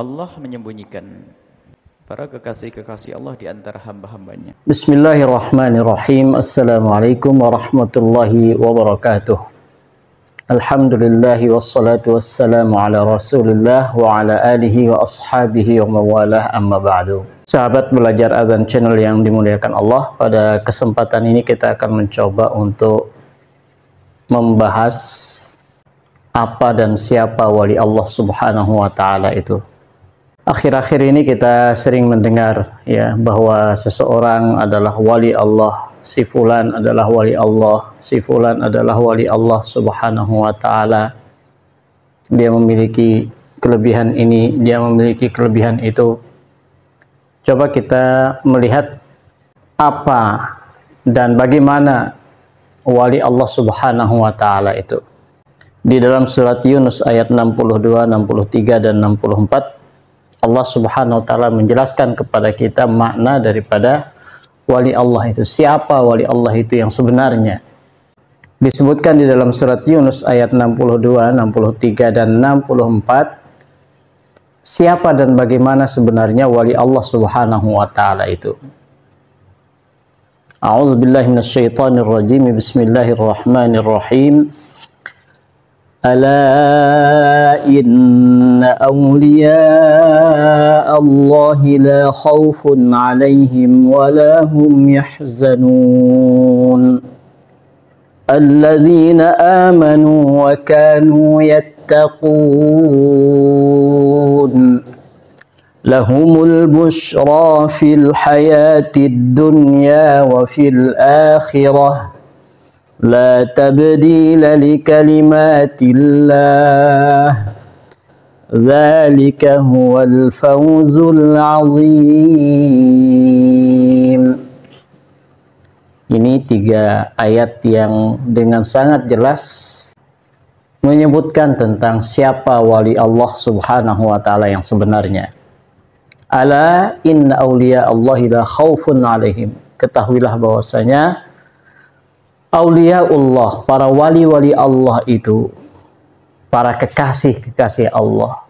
Allah menyembunyikan para kekasih-kekasih Allah di antara hamba-hambanya. Bismillahirrahmanirrahim. Assalamualaikum warahmatullahi wabarakatuh. Alhamdulillahi wassalatu wassalamu ala rasulillah wa ala alihi wa ashabihi wa mawalah, amma ba'du. Sahabat belajar azan channel yang dimuliakan Allah, pada kesempatan ini kita akan mencoba untuk membahas apa dan siapa wali Allah subhanahu wa ta'ala itu. Akhir-akhir ini kita sering mendengar ya bahwa seseorang adalah wali Allah, si fulan adalah wali Allah, si fulan adalah wali Allah subhanahu wa ta'ala. Dia memiliki kelebihan ini, dia memiliki kelebihan itu. Coba kita melihat apa dan bagaimana wali Allah subhanahu wa ta'ala itu. Di dalam surat Yunus ayat 62, 63 dan 64, Allah subhanahu wa ta'ala menjelaskan kepada kita makna daripada wali Allah itu. Siapa wali Allah itu yang sebenarnya? Disebutkan di dalam surat Yunus ayat 62, 63 dan 64, siapa dan bagaimana sebenarnya wali Allah subhanahu wa ta'ala itu. A'udzubillahi minasyaitonirrajim. Bismillahirrahmanirrahim. Ala inna awliya Allahi la khawfun alaihim wa la hum yahzanun alladzina amanu wa kanu yattaqun lahumul bushra fil hayatid dunya wa fil akhirah la tabdila li kalimatillah dzalika huwal fawzul azim. Ini 3 ayat yang dengan sangat jelas menyebutkan tentang siapa wali Allah subhanahu wa ta'ala yang sebenarnya. Ala inna awliya Allahi la khawfun alaihim. Ketahuilah bahwasanya Auliaullah, para wali-wali Allah itu, para kekasih-kekasih Allah,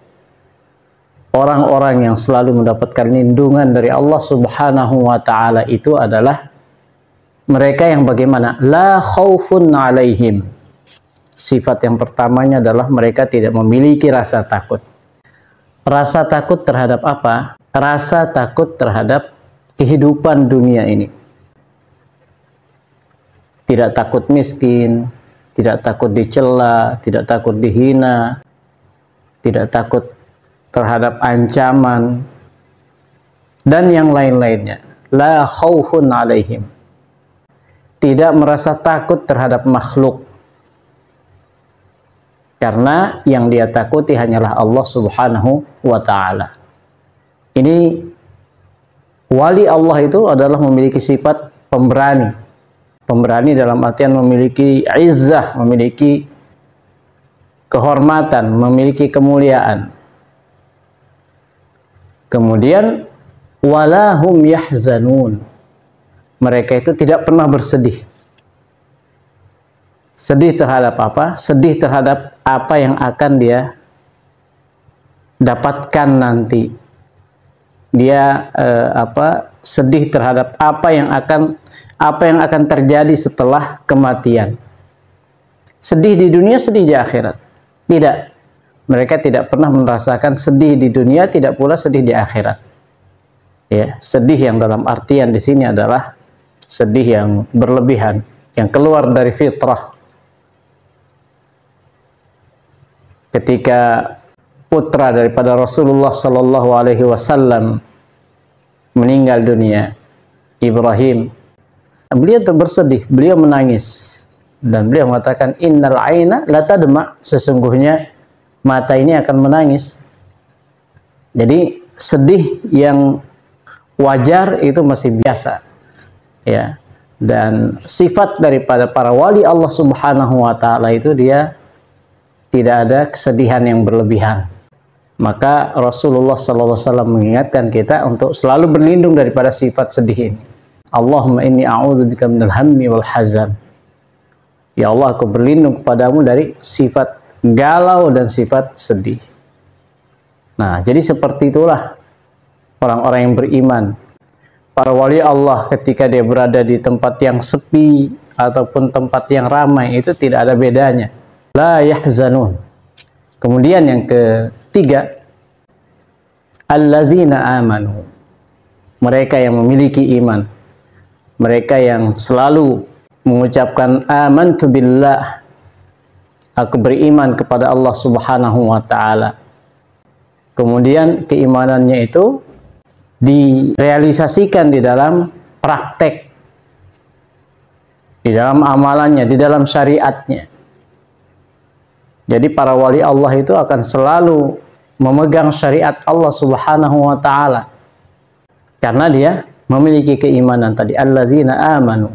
orang-orang yang selalu mendapatkan lindungan dari Allah subhanahu wa ta'ala itu adalah mereka yang bagaimana? La khaufun alaihim. Sifat yang pertamanya adalah mereka tidak memiliki rasa takut. Rasa takut terhadap apa? Rasa takut terhadap kehidupan dunia ini. Tidak takut miskin, tidak takut dicela, tidak takut dihina, tidak takut terhadap ancaman, dan yang lain-lainnya. La khaufun alaihim. Tidak merasa takut terhadap makhluk. Karena yang dia takuti hanyalah Allah subhanahu wa ta'ala. Ini wali Allah itu adalah memiliki sifat pemberani. Pemberani dalam artian memiliki izzah, memiliki kehormatan, memiliki kemuliaan. Kemudian walahum yahzanun. Mereka itu tidak pernah bersedih. Sedih terhadap apa? Sedih terhadap apa yang akan dia dapatkan nanti. Dia sedih terhadap apa yang akan terjadi setelah kematian. Sedih di dunia, sedih di akhirat. Tidak. Mereka tidak pernah merasakan sedih di dunia, tidak pula sedih di akhirat. Ya, sedih yang dalam artian di sini adalah sedih yang berlebihan, yang keluar dari fitrah. Ketika putra daripada Rasulullah sallallahu alaihi wasallam meninggal dunia, Ibrahim, beliau bersedih, beliau menangis, dan beliau mengatakan innal aina la tadma, sesungguhnya mata ini akan menangis. Jadi sedih yang wajar itu masih biasa, ya. Dan sifat daripada para wali Allah subhanahu wa ta'ala itu dia tidak ada kesedihan yang berlebihan. Maka Rasulullah SAW mengingatkan kita untuk selalu berlindung daripada sifat sedih ini. Allahumma inni a'udzubika minal hammi wal hazan. Ya Allah, aku berlindung kepadamu dari sifat galau dan sifat sedih. Nah, jadi seperti itulah orang-orang yang beriman. Para wali Allah ketika dia berada di tempat yang sepi ataupun tempat yang ramai itu tidak ada bedanya. La yahzanun. Kemudian yang ketiga, alladzina amanu. Mereka yang memiliki iman. Mereka yang selalu mengucapkan amantu billah. Aku beriman kepada Allah Subhanahu wa taala. Kemudian keimanannya itu direalisasikan di dalam praktek, di dalam amalannya, di dalam syariatnya. Jadi para wali Allah itu akan selalu memegang syariat Allah Subhanahu wa taala karena dia memiliki keimanan tadi, alladzina amanu.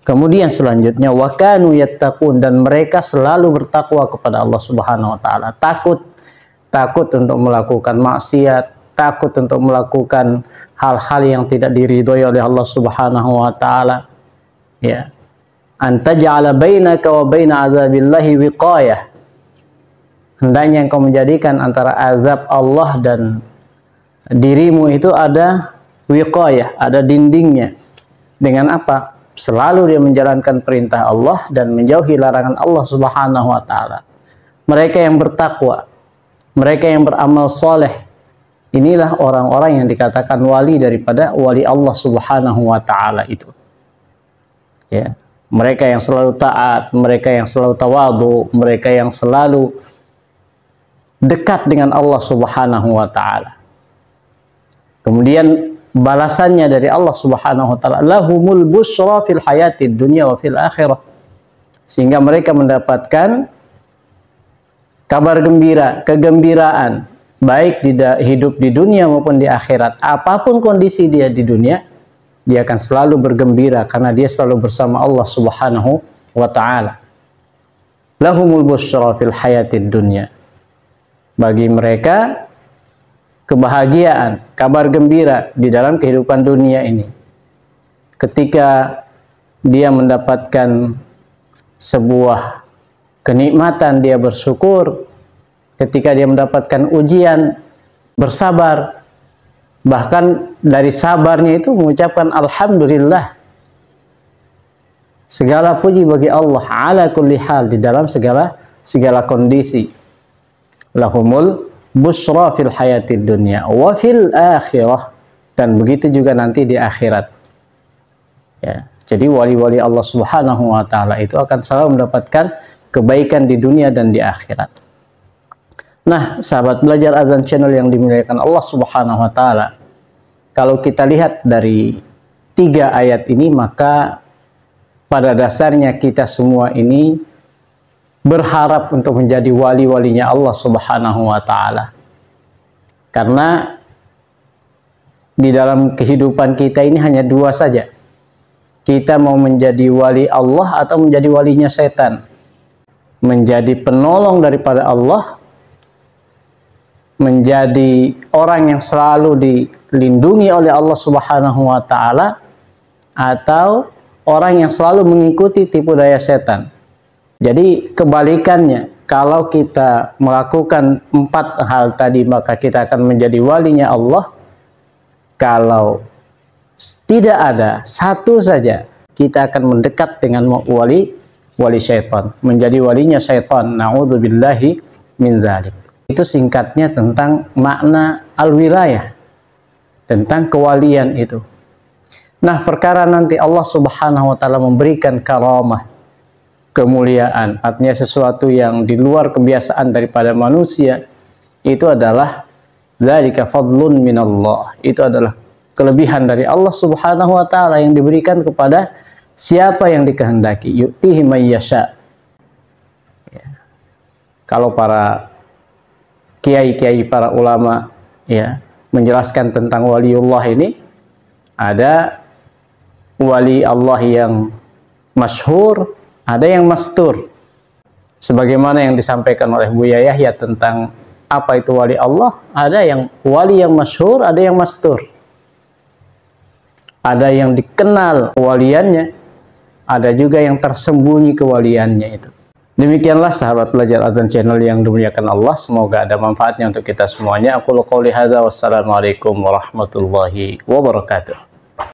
Kemudian selanjutnya wa kanu yattaqun, dan mereka selalu bertakwa kepada Allah Subhanahu wa taala. Takut untuk melakukan maksiat, takut untuk melakukan hal-hal yang tidak diridhoi oleh Allah Subhanahu wa taala. Ya. Anta ja'ala bainaka wa baina azabillahi wiqayah. Hendaknya engkau menjadikan antara azab Allah dan dirimu itu ada wiqayah, ada dindingnya. Dengan apa? Selalu dia menjalankan perintah Allah dan menjauhi larangan Allah Subhanahu wa taala. Mereka yang bertakwa, mereka yang beramal soleh, inilah orang-orang yang dikatakan wali daripada wali Allah Subhanahu wa taala itu. Ya, mereka yang selalu taat, mereka yang selalu tawadhu, mereka yang selalu dekat dengan Allah Subhanahu wa taala. Kemudian balasannya dari Allah Subhanahu wa taala, lahumul busra fil hayatid dunya wa fil akhirah. Sehingga mereka mendapatkan kabar gembira, kegembiraan, baik hidup di dunia maupun di akhirat. Apapun kondisi dia di dunia, dia akan selalu bergembira karena dia selalu bersama Allah Subhanahu wa taala. Lahumul busra fil hayatid dunya. Bagi mereka kebahagiaan, kabar gembira di dalam kehidupan dunia ini. Ketika dia mendapatkan sebuah kenikmatan, dia bersyukur. Ketika dia mendapatkan ujian, bersabar. Bahkan dari sabarnya itu mengucapkan alhamdulillah. Segala puji bagi Allah ala kulli hal, di dalam segala kondisi. Lahumul busra fil hayatid dunya wa fil akhirah, dan begitu juga nanti di akhirat. Ya, jadi wali-wali Allah Subhanahu wa taala itu akan selalu mendapatkan kebaikan di dunia dan di akhirat. Nah, sahabat belajar azan channel yang dimuliakan Allah Subhanahu wa taala, kalau kita lihat dari 3 ayat ini, maka pada dasarnya kita semua ini berharap untuk menjadi wali-walinya Allah Subhanahu wa taala. Karena di dalam kehidupan kita ini hanya 2 saja. Kita mau menjadi wali Allah atau menjadi walinya setan. Menjadi penolong daripada Allah, menjadi orang yang selalu dilindungi oleh Allah Subhanahu wa taala, atau orang yang selalu mengikuti tipu daya setan. Jadi kebalikannya, kalau kita melakukan 4 hal tadi, maka kita akan menjadi walinya Allah. Kalau tidak ada satu saja, kita akan mendekat dengan wali syaitan, menjadi walinya syaitan. Na'udzubillahi min dzalik. Itu singkatnya tentang makna al-wilayah, tentang kewalian itu. Nah, perkara nanti Allah Subhanahu wa taala memberikan karamah, kemuliaan, artinya sesuatu yang di luar kebiasaan daripada manusia, itu adalah dzalika fadlun minallah. Itu adalah kelebihan dari Allah Subhanahu wa taala yang diberikan kepada siapa yang dikehendaki. Yu'tihi may yasha. Ya. Kalau para kiai-kiai, para ulama ya menjelaskan tentang waliullah ini, ada wali Allah yang masyhur, ada yang mastur. Sebagaimana yang disampaikan oleh Buya Yahya tentang apa itu wali Allah, ada yang wali yang masyhur, ada yang mastur. Ada yang dikenal kewaliannya, ada juga yang tersembunyi kewaliannya itu. Demikianlah sahabat belajar azan channel yang dimuliakan Allah, semoga ada manfaatnya untuk kita semuanya. Aku qouli hadza, wassalamualaikum warahmatullahi wabarakatuh.